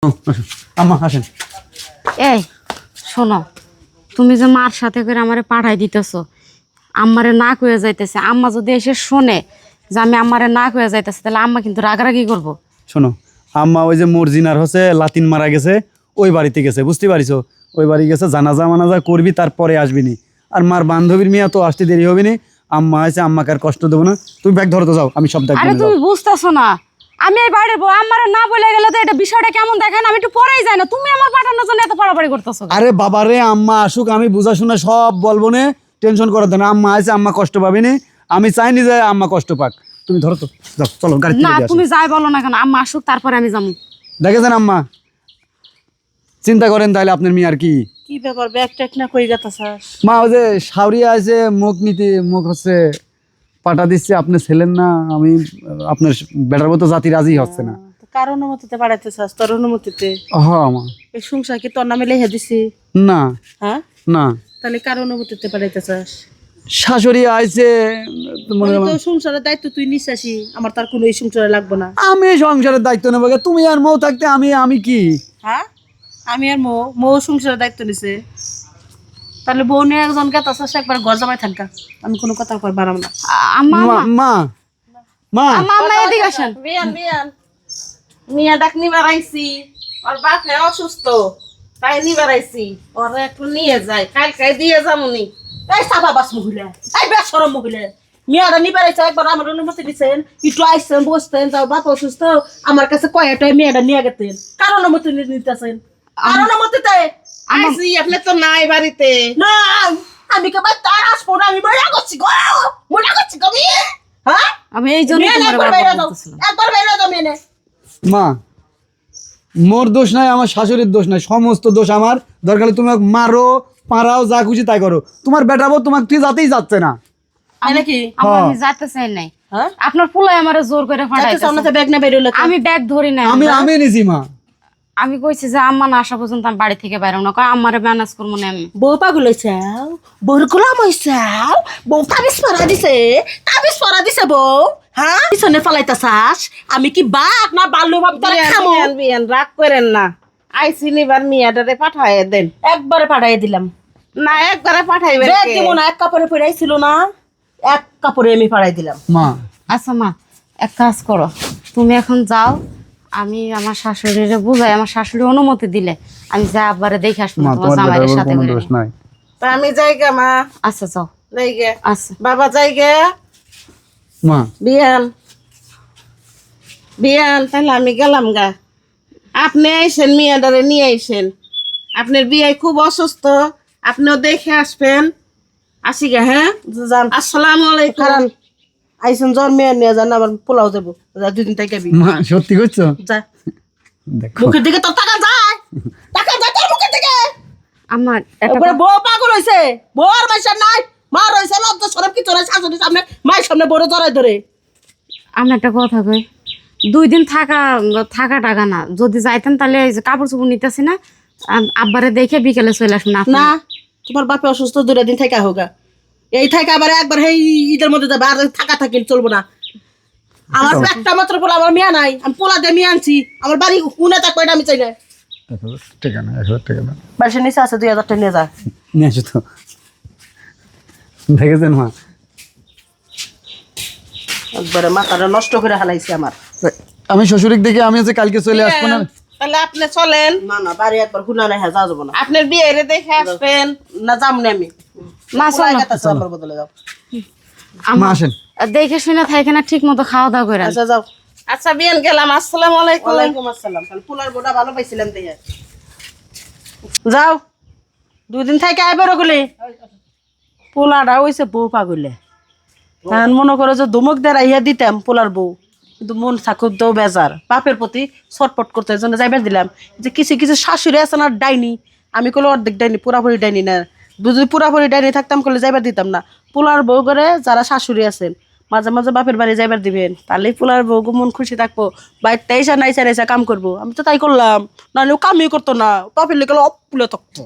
আম্মা আসেন। এই শোনো, তুমি যে মার সাথে করে আমারে পাঠাই দিতেছো, আম্মারে না কয়ে যাইতেছে। আম্মা যদি এসে শোনে যে আমি আম্মারে না কয়ে যাইতেছে, তাহলে আম্মা কিন্তু রাগারাগি করবো। শোনো, আম্মা ওই যে মর্জিনার হচ্ছে লাতিন মারা গেছে, ওই বাড়িতে গেছে, বুঝতে পারিছো? ওই বাড়ি গেছে, জানাজা মানাজা করবি, তারপরে আসবিনি। আর মার বান্ধবীর মেয়ে তো আসতে দেরি হবে নি। আম্মা আছে, আম্মাকে আর কষ্ট দেবো না। তুমি ব্যাগ ধরো তো, যাও, আমি সব আরে দেখবো। তুমি বুঝতেছো না, আমি এই বাড়ির বউ, আমারে না বলে গেলে তো এটা বিষয়টা কেমন দেখেন, আমি একটু পরেই যাই না। তুমি আমার পাঠানোর জন্য এত পাড়াপাড়ি করতেছো। আরে বাবারে, আম্মা আসুক, আমি বুঝা শুনে সব বলবো না, টেনশন করার দেন। আম্মা আছে, আম্মা কষ্ট পাবিনি। আমি চাইনি যে আম্মা কষ্ট পাক। তুমি ধরো তো, যাও, চলো গাড়ি না তুমি যাই বলো না কেন, আম্মা আসুক তারপরে আমি যাবো। দেখেছেন আম্মা, চিন্তা করেন তাহলে আপনার মেয়ে আর কি কি ব্যাপার, ব্যাগ ট্যাগ না কই গেতাছাস? মা। ওই যে সাউরিয়া আছে, মুখ নীতি মুখ হচ্ছে পাঠা দিচ্ছে, আপনি ছেলেন না। আমি আপনার বেটার মতো জাতি রাজি হচ্ছে না। কার অনুমতিতে পাঠাইতেছাস? তোর অনুমতিতে? হ্যাঁ মা। এই সংসার কি তোর নামে লেখা দিছি? না হ্যাঁ, না, তাহলে কার অনুমতিতে পাঠাইতেছাস? শাশুড়ি আইছে, মনে তো সংসারের দায়িত্ব তুই নিচ্ছাসি, আমার তার কোনো এই সংসারে লাগবে না। আমি সংসারের দায়িত্ব নেবো। তুমি আর মৌ থাকতে আমি কি? হ্যাঁ, আমি আর মৌ সংসারের দায়িত্ব নিছে। তাহলে বউ নিয়ে একজন গেতাছাস, একবার ঘর জামাই থাকা। আমি কোনো কথা কই বাড়াম না। আম্মা মা মা মা আম্মা আম্মা এদিকে আসেন। বিয়ান মিয়া ডাক নিবার আইছি। ওর বাপে অসুস্থ, তাই নিবার আইছি। ওরা একটু নিয়ে যায়, কালকে দিয়ে যামুনি। এই সাবা বাস মহিলা, এই বেশরম মহিলা, মেয়েরা নিবার আইছে, একবার আমার অনুমতি দিছেন, একটু আইসেন বসতেন, যাও বাপ অসুস্থ, আমার কাছে কয়টা মেয়েরা নিয়ে গেতেন। কার অনুমতি নিতেছেন? কার অনুমতিতে? আইছি, আপনি তো নাই বাড়িতে। না, আমি কেবল তার আসবো না, আমি মজা করছি গো, মজা করছি গো আমি। হ্যাঁ, আমি এই জন্য মেয়ে তোমার একবার বাইরে যাও, একবার বাইরে যাও মেয়ে। মা, মোর দোষ নাই, আমার শাশুড়ির দোষ নাই, সমস্ত দোষ আমার। দরকার হলে তুমি আমাকে মারো, পাড়াও, যা খুশি তাই করো। তোমার বেটাবো তোমাকে তুই যাতেই যাচ্ছে না। নাকি? আমি যেতে চাই নাই। হ্যাঁ, আপনার পুলাই আমারে জোর করে ফাটাইতেছে। সামনে ব্যাগ না বেরোলে আমি ব্যাগ ধরি না। আমি নিছি মা। আমি কইছি যে আম্মা না আসা পর্যন্ত আমি বাড়ি থেকে বাইরে না, কয় আমারে ম্যানেজ করবো না আমি। বউ পাগল হইছাও, বউর গোলাম হইছাও, বউ তাবিজ পরা দিছে, তাবিজ পরা দিছে বউ। হ্যাঁ, পিছনে ফালাইতাছাস, আমি কি বাঘ না বাল্য ভাব তোরে খামো? বিয়ান রাগ করেন না। আইছি নিবার মিয়াটারে পাঠায় দেন। একবারে পাঠাই দিলাম। না একবারে পাঠাইবেন ব্যাগ কে? দিব না, এক কাপড়ে পড়াইছিল না, এক কাপড়ে আমি পাঠাই দিলাম। মা, আচ্ছা মা, এক কাজ করো, তুমি এখন যাও, আমি আমার শাশুড়িরে বুঝাই, আমার শাশুড়ি অনুমতি দিলে আমি যা আব্বারে দেখে আসবো মা, তোমার তোমার জামাইয়ের বেটার সাথে কোনো করে দোষ নিয়ে। নাই। তা আমি যাইগা মা, আচ্ছা যাও। যাইগা। আচ্ছা বাবা যাইগা। মা, বিয়ান বিয়ান তাহলে আমি গেলাম গা। আপনি আইসেন, মিয়াটারে নিয়ে আইসেন। আপনার বিয়ে খুব অসুস্থ, আপনিও দেখে আসবেন। আসি গা। হ্যাঁ, যান। আসসালামু আলাইকুম। কারণ আইসন জ্বর মেয়ে নিয়ে যান, আবার পোলাও দেবো, দুদিন থেকে মা সত্যি করছো? যা, দেখো, মুখের দিকে তোর টাকা যায়, টাকা যায় তোর মুখের দিকে। আমার একটা একবারে বউ পাগল হইছে, বউর মাইশা নাই, মা রইছে লজ্জা সরব কি তোরে শাশুড়ির সামনে, মায়ের সামনে বড় জড়াই ধরে। আমি একটা কথা কই, 2 দিন থাকা টাকা না, যদি যাইতেন তাহলে এই যে কাপড় চোপড় নিতেছি না, আব্বারে দেখে বিকেলে চলে আসুন। না, তোমার বাপে অসুস্থ, 2 দিন থেকে হোগা, এই থেকে আবার একবার এই ঈদের মধ্যে যাবে, আর থাকা থাকিল চলবো না। আমার একটা মাত্র পোলা, আমার মেয়ে নাই, আমি পোলা দিয়ে মেয়ে আনছি, আমার বাড়ি উনে থাকবো, এটা আমি চাই না। ঠিক আছে, 1000 টাকা দাও। বাসের নিচে আছে 2000 টাকা নিয়ে যা। নিয়ে আসো তো। দেখেছেন মা, একবারে মাথাটা নষ্ট করে হালাইছি আমার। আমি শ্বশুরিক দেখে আমি হচ্ছে কালকে চলে আসবো না। তাহলে আপনি চলেন, না না, বাড়ি একবার হুনা নাই, হ্যাঁ, যাওয়া যাবো না। আপনার বিয়ে দেখে আসবেন। না যাবো না আমি, মা পোলাই চলো, গেতাছে, আমার বদলে যাও। মা আসেন। দেখে শুনে থাকে না, ঠিক মতো খাওয়া দাওয়া করে। আচ্ছা যাও। আচ্ছা বিয়ান গেলাম, আসসালামু আলাইকুম। ওয়ালাইকুম আসসালাম। তাহলে পোলার বোটা ভালো পাইছিলাম দেখে। যাও, 2 দিন থেকে আইবার ওগুলি। পোলাটা হইছে বউ পাগলে, এখন মনে করো যে ধমক দিয়ে রাইয়া দিতাম পোলার বউ, কিন্তু মন থাকুক দেও বেজার, বাপের প্রতি ছটপট করতে জন্য যাইবার দিলাম। যে কিছু কিছু শাশুড়ি আছে না ডাইনি, আমি কলে অর্ধেক ডাইনি, পুরাপুরি ডাইনি না। যদি পুরাপুরি ডাইনি থাকতাম কলে যাইবার দিতাম না। পোলার বউ করে যারা শাশুড়ি আছেন, মাঝে মাঝে বাপের বাড়ি যাইবার দিবেন, তাহলেই পোলার বউ মন খুশি থাকবো, বাইরটা এসা নাইসা নাইসা কাম করবো। আমি তো তাই করলাম, নাহলে ও কামই করতো না, বাপের লেগে অপুলে থাকতো।